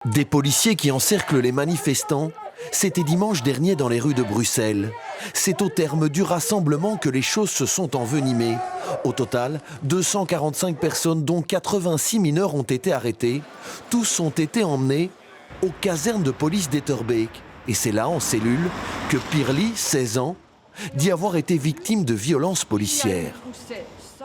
Des policiers qui encerclent les manifestants, c'était dimanche dernier dans les rues de Bruxelles. C'est au terme du rassemblement que les choses se sont envenimées. Au total, 245 personnes, dont 86 mineurs, ont été arrêtés. Tous ont été emmenés aux casernes de police d'Etterbeek. Et c'est là, en cellule, que Pirli, 16 ans, dit avoir été victime de violences policières.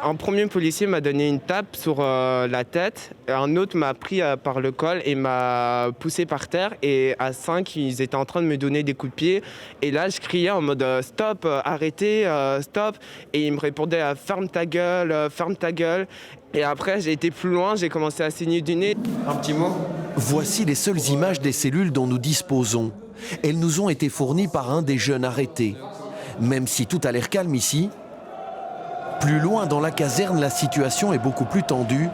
Un premier policier m'a donné une tape sur la tête, un autre m'a pris par le col et m'a poussé par terre. Et à 5, ils étaient en train de me donner des coups de pied. Et là, je criais en mode stop, arrêtez, stop. Et ils me répondaient ferme ta gueule, ferme ta gueule. Et après, j'ai été plus loin, j'ai commencé à saigner du nez. Un petit mot. Voici les seules images des cellules dont nous disposons. Elles nous ont été fournies par un des jeunes arrêtés. Même si tout a l'air calme ici, plus loin dans la caserne, la situation est beaucoup plus tendue.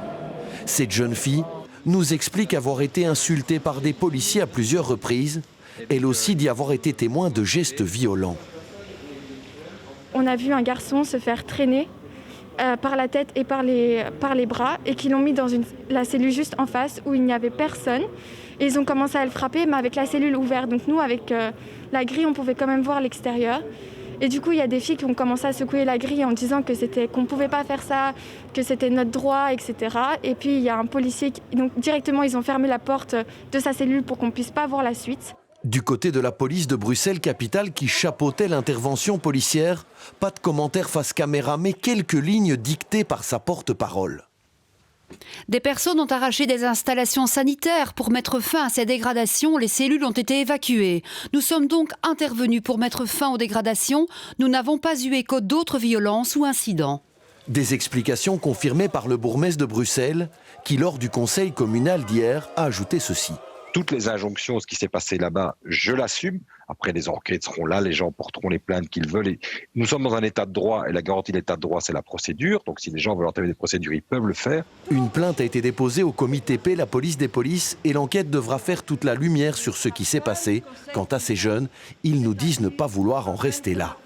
Cette jeune fille nous explique avoir été insultée par des policiers à plusieurs reprises. Elle aussi dit avoir été témoin de gestes violents. On a vu un garçon se faire traîner par la tête et par les bras et qu'ils l'ont mis dans la cellule juste en face où il n'y avait personne. Et ils ont commencé à le frapper, mais avec la cellule ouverte. Donc nous, avec la grille, on pouvait quand même voir l'extérieur. Et du coup, il y a des filles qui ont commencé à secouer la grille en disant qu'on ne pouvait pas faire ça, que c'était notre droit, etc. Et puis, il y a un policier, donc directement, ils ont fermé la porte de sa cellule pour qu'on ne puisse pas voir la suite. Du côté de la police de Bruxelles-Capitale qui chapeautait l'intervention policière, pas de commentaires face caméra, mais quelques lignes dictées par sa porte-parole. Des personnes ont arraché des installations sanitaires. Pour mettre fin à ces dégradations, les cellules ont été évacuées. Nous sommes donc intervenus pour mettre fin aux dégradations. Nous n'avons pas eu écho d'autres violences ou incidents. Des explications confirmées par le bourgmestre de Bruxelles, qui lors du conseil communal d'hier a ajouté ceci. Toutes les injonctions, ce qui s'est passé là-bas, je l'assume. Après, les enquêtes seront là, les gens porteront les plaintes qu'ils veulent. Et nous sommes dans un état de droit et la garantie de l'état de droit, c'est la procédure. Donc si les gens veulent entamer des procédures, ils peuvent le faire. Une plainte a été déposée au comité P, la police des polices, et l'enquête devra faire toute la lumière sur ce qui s'est passé. Quant à ces jeunes, ils nous disent ne pas vouloir en rester là.